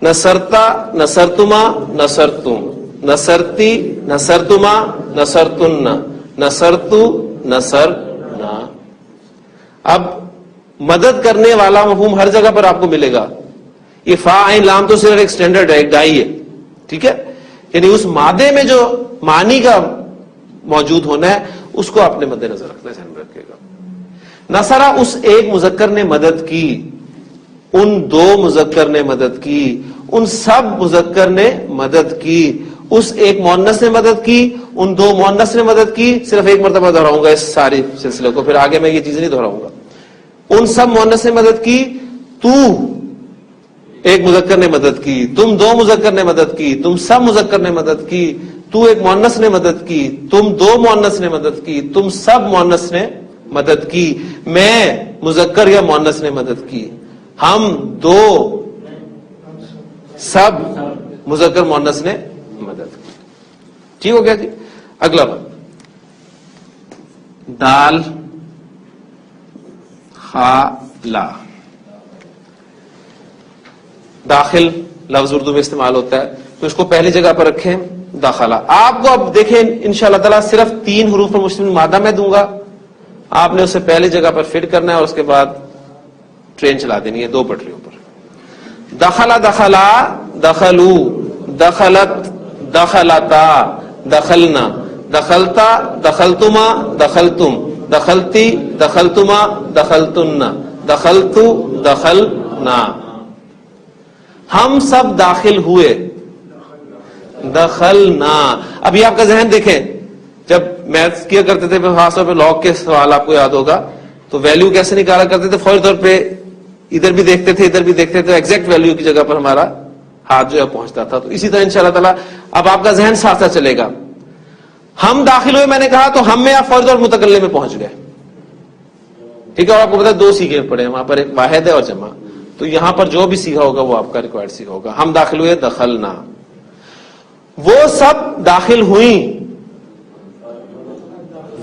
نصرتا نصرتما نصرتم، نصرتی نصرتما نصرتن، نصرتو نصرنا۔ اب مدد کرنے والا مفہوم ہر جگہ پر آپ کو ملے گا. یہ فا عین لام تو صرف ایک سٹینڈرڈ ہے, ایک ڈائی ہے, ٹھیک ہے, یعنی اس مادے میں جو معنی کا موجود ہونا ہے اس کو آپ نے مد نظر رکھنا ہے, ذہن میں رکھے گا. نصرہ اس ایک مذکر نے مدد کی, ان دو مذکر نے مدد کی, ان سب مذکر نے مدد کی, اس ایک مؤنث نے مدد کی, ان دو مؤنث نے مدد کی. صرف ایک مرتبہ دہراؤں گا اس سارے سلسلے کو, پھر آگے میں یہ چیزیں نہیں دہراؤں گا. ان سب مؤنث نے مدد کی, تو ایک مذکر نے مدد کی, تم دو مذکر نے مدد کی, تم سب مذکر نے مدد کی, تو ایک مؤنث نے مدد کی, تم دو مؤنث نے مدد کی, تم سب مؤنث نے مدد کی, میں مذکر یا مؤنث نے مدد کی, ہم دو سب مذکر مؤنث نے مدد کی. ٹھیک ہو گیا جی. اگلا بات, دال خالا, داخل لفظ اردو میں استعمال ہوتا ہے تو اس کو پہلی جگہ پر رکھیں داخلہ. آپ کو اب دیکھیں انشاءاللہ تعالی صرف 3 حروف پر مشتمل مادہ میں دوں گا, آپ نے اسے پہلی جگہ پر فٹ کرنا ہے اور اس کے بعد ٹرین چلا دینی ہے 2 پٹریوں پر. دخلا دخلا دخلو, دخلت دخلتا دخلنا, دخلتا دخلتما دخلتم, دخلتی دخلتما دخلتن, دخلتو دخلنا. ہم سب داخل ہوئے, دخلنا. ابھی آپ کا ذہن دیکھیں, جب میتھس کیا کرتے تھے خاص طور پہ لاگ کے سوال آپ کو یاد ہوگا تو ویلیو کیسے نکالا کرتے تھے, فوری طور پہ ادھر بھی دیکھتے تھے ادھر بھی دیکھتے تھے, ایگزیکٹ ویلیو کی جگہ پر ہمارا ہاتھ جو ہے پہنچتا تھا. تو اسی طرح انشاءاللہ تعالی اب آپ کا ذہن ساتھ ساتھ چلے گا. ہم داخل ہوئے میں نے کہا تو ہم میں آپ فوری طور متکلم میں پہنچ گئے, ٹھیک ہے. اور آپ کو پتا 2 سیکھے پڑے ہیں وہاں پر, ایک واحد ہے اور جمع. تو یہاں پر جو بھی سیکھا ہوگا وہ آپ کا ریکوائرڈ سیکھا ہوگا. ہم داخل ہوئے دخلنا, وہ سب داخل ہوئیں,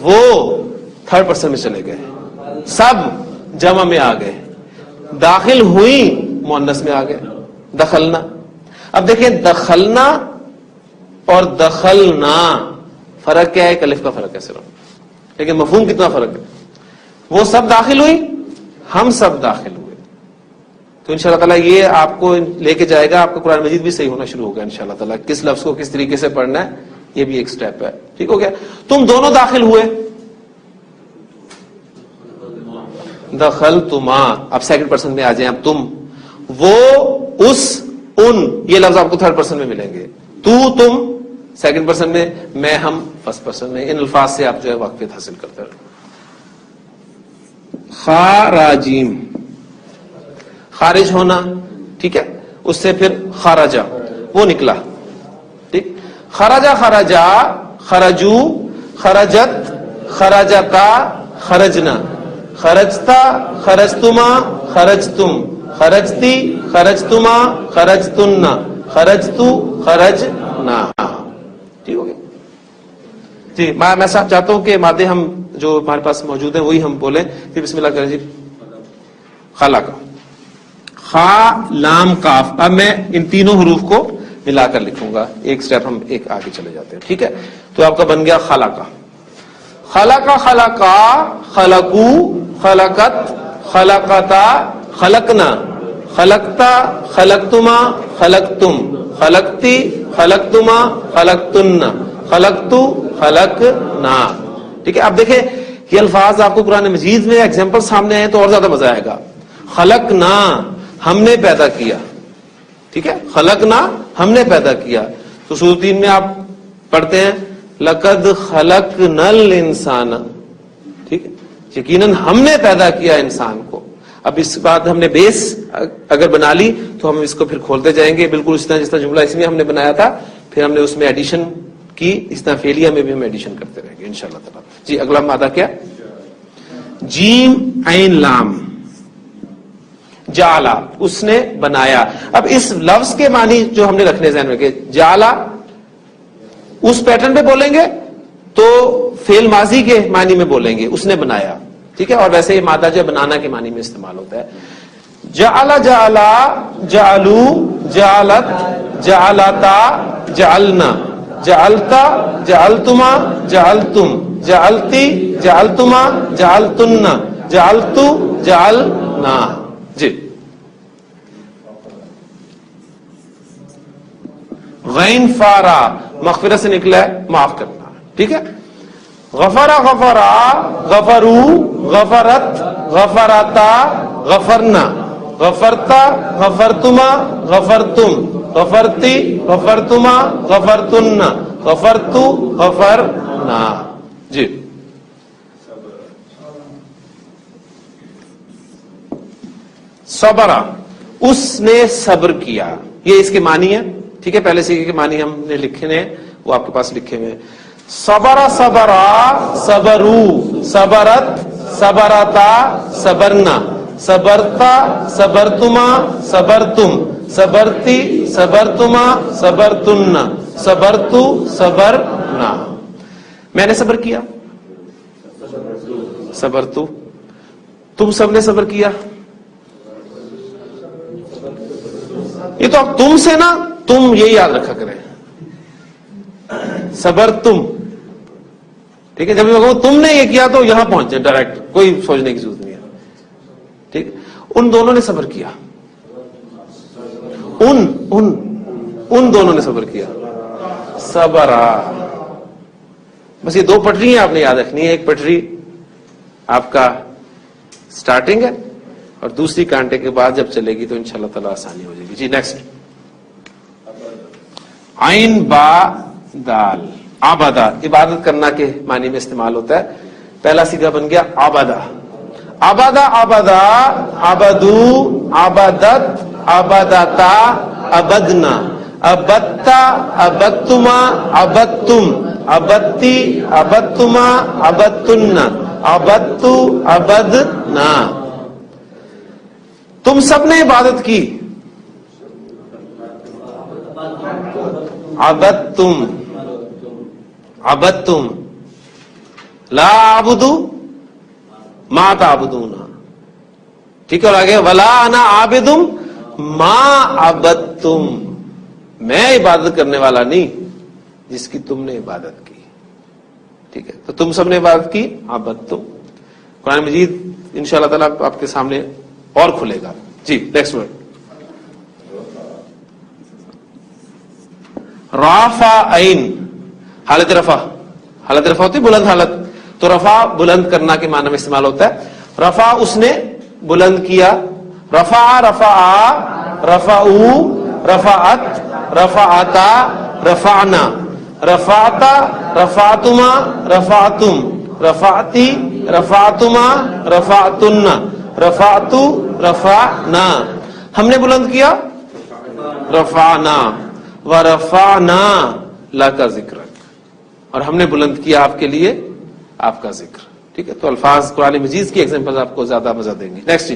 وہ 3rd پرسن میں چلے گئے, سب جمع میں آ گئے, داخل ہوئیں مؤنث میں آ گئے, دخلنا. اب دیکھیں دخلنا اور دخلنا فرق کیا ہے, ایک الف کا فرق ہے صرف, لیکن مفہوم کتنا فرق ہے. وہ سب داخل ہوئی, ہم سب داخل ہوئے. تو انشاءاللہ تعالیٰ یہ آپ کو لے کے جائے گا, آپ کا قرآن مجید بھی صحیح ہونا شروع ہوگا انشاءاللہ تعالیٰ. کس لفظ کو کس طریقے سے پڑھنا ہے یہ بھی ایک سٹیپ ہے. ٹھیک ہو گیا. تم دونوں داخل ہوئے, دخلتما. اب 2nd پرسن میں آ جائیں. اب تم, وہ, اس, ان, یہ لفظ آپ کو 3rd پرسن میں ملیں گے. تو تم 2nd پرسن میں, میں ہم 1st پرسن میں. ان الفاظ سے آپ جو ہے واقفیت حاصل کرتے رہے. خاراجیم, خارج ہونا, ٹھیک ہے. اس سے پھر خارجہ, وہ نکلا, ٹھیک. خرجا خرجا, خرجو, خرجت, خرجتا, خرجنا, خرجتا, خرجتما, خرجتم, خرجتی, خرجتما, خرجتن, خرجتو, خرجنا. ٹھیک ہو گیا جی. میں صاحب چاہتا ہوں کہ مادے ہم جو ہمارے پاس موجود ہیں وہی ہم بولیں. پھر بسم اللہ کریں جی. خلا کا خا لام کاف. اب میں ان تینوں حروف کو ملا کر لکھوں گا, ایک سٹیپ ہم ایک آگے چلے جاتے ہیں, ٹھیک ہے. تو آپ کا بن گیا خلا کا. خلا کا, خلقا, خلقو, خلقت, خلقتا, خلقنا, خلقتا, خلقتما, خلقتم, خلقتی, خلقتما, خلقتن, خلقتو, خلقنا. ٹھیک ہے. اب دیکھیں یہ الفاظ آپ کو قرآن مجید میں ایگزامپل سامنے آئے تو اور زیادہ مزہ آئے گا. خلقنا, ہم نے پیدا کیا, ٹھیک ہے. خلقنا, ہم نے پیدا کیا. تو سورۃ 3 میں آپ پڑھتے ہیں لقد خلقنا الانسان, ٹھیک ہے. یقیناً ہم نے پیدا کیا انسان کو. اب اس بات ہم نے بیس اگر بنا لی تو ہم اس کو پھر کھولتے جائیں گے, بالکل اس طرح جس طرح جملہ اس میں ہم نے بنایا تھا, پھر ہم نے اس میں ایڈیشن کی, اس طرح فعلیہ میں بھی ہم ایڈیشن کرتے رہیں گے انشاءاللہ تعالی. جی اگلا مادہ کیا, جیم عین لام, جالا, اس نے بنایا. اب اس لفظ کے معنی جو ہم نے رکھنے ذہن میں کہ جالا اس پیٹرن پہ بولیں گے تو فعل ماضی کے معنی میں بولیں گے اس نے بنایا، ٹھیک ہے. اور ویسے یہ مادہ جو بنانا کے معنی میں استعمال ہوتا ہے. جعل جعلا جعلو جعلت جعلتا جعلنا جعلتا جعلتما جعلتم جعلتی جعلتما جعلتن جعلتو جعلنا. جی غین فارا مغفرہ سے نکلا ہے معاف کرنا، ٹھیک ہے. غفرا غفرا غفرو غفرت غفراتا غفرنا غفرتا غفرتما غفرتم غفرتی غفرتما غفرتن غفرتو غفرنا. جی صبرا اس نے صبر کیا، یہ اس کے معنی ہے، ٹھیک ہے. پہلے سے کے معنی ہم نے لکھے ہیں، وہ آپ کے پاس لکھے ہوئے ہیں. صبرا صبرا صبرو صبرت صبرتا صبرنا صبرتا صبرتما صبرتم صبرتی صبرتما صبرتن صبرتو صبرنا. میں نے صبر کیا، صبرتو. تم سب نے صبر کیا. یہ تو اب تم سے نا، تم یہ یاد رکھا کریں، صبر تم، ٹھیک ہے. جب میں کہوں تم نے یہ کیا تو یہاں پہنچے ڈائریکٹ، کوئی سوچنے کی ضرورت نہیں ہے، ٹھیک. ان دونوں نے صبر کیا، ان دونوں نے صبر کیا. صبرا، بس یہ دو پٹری ہیں آپ نے یاد رکھنی ہے. ایک پٹری آپ کا سٹارٹنگ ہے اور دوسری کانٹے کے بعد جب چلے گی تو انشاءاللہ تعالی آسانی ہو جائے گی. جی نیکسٹ. عین با دال عبادہ، عبادت کرنا کے معنی میں استعمال ہوتا ہے. پہلا صیغہ بن گیا عبادہ. عبادہ عبادہ عبدو عبادت عبادتا عبدنا عبدتا عبدتما عبدتم عبدتی عبدتما عبدتن عبدتو عبدنا. تم سب نے عبادت کی. عبدتم عبدتم لا اعبد ما تعبدون، ٹھیک ہے. اور آگے ولا انا عابد ما عبدتم، میں عبادت کرنے والا نہیں جس کی تم نے عبادت کی، ٹھیک ہے. تو تم سب نے عبادت کی عبدتم. قرآن مجید انشاءاللہ تعالی آپ کے سامنے اور کھلے گا. جی نیکسٹ ورڈ. رافع عین حالت رفع، حالت رفع ہوتی بلند حالت، تو رفع بلند کرنا کے معنی میں استعمال ہوتا ہے. رفع اس نے بلند کیا. رفع رفع رفعو رفعت رفعتا رفعنا رفعتا رفعتما رفعتم رفعتی رفعتما رفعتن رفعتو رفعنا. ہم نے بلند کیا رفعنا ورفعنا لک ذکرک، اور ہم نے بلند کیا آپ کے لیے آپ کا ذکر، ٹھیک ہے. تو الفاظ قرآن مجید کی ایگزامپل آپ کو زیادہ مزہ دیں گے. نیکسٹ.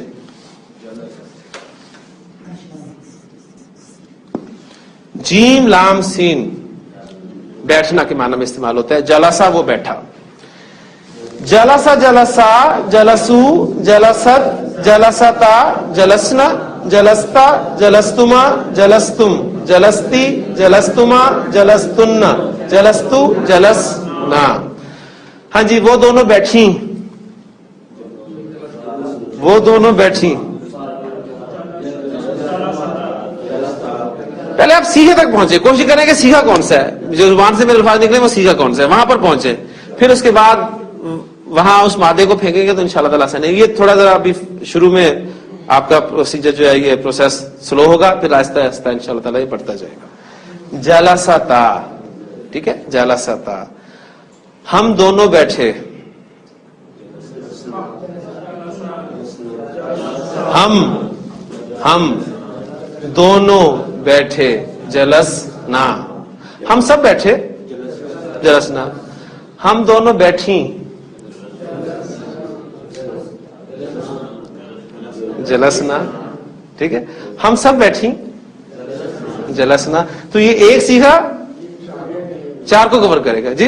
جیم لام سین بیٹھنا کے معنی میں استعمال ہوتا ہے. جلسہ وہ بیٹھا. جلسہ جلسا جلسو جلست جلستا جلسنا جلستا جلستما جلستم جلستی جلستما جلستن جلستو جلسنا. ہاں جی وہ دونوں بیٹھی، وہ دونوں بیٹھی. پہلے آپ سیکھے تک پہنچے، کوشش کریں کہ سیکھا کون سا ہے، جو زبان سے میرے الفاظ نکلے وہ سیکھا کون سا ہے، وہاں پر پہنچے. پھر اس کے بعد وہاں اس مادے کو پھینکیں گے تو انشاءاللہ تعالیٰ سے نہیں. یہ تھوڑا ذرا ابھی شروع میں آپ کا پروسیجر جو ہے یہ پروسیس سلو ہوگا، پھر آہستہ آہستہ انشاءاللہ تعالیٰ یہ بڑھتا جائے گا. جلستا، ٹھیک ہے. جلستا ہم دونوں بیٹھے. ہم دونوں بیٹھے. جلسنا ہم سب بیٹھے. جلسنا ہم دونوں بیٹھی. جلسنا، ٹھیک ہے. ہم سب بیٹھی. جلسنا. تو یہ ایک سیکھا چار کو کور کرے گا. جی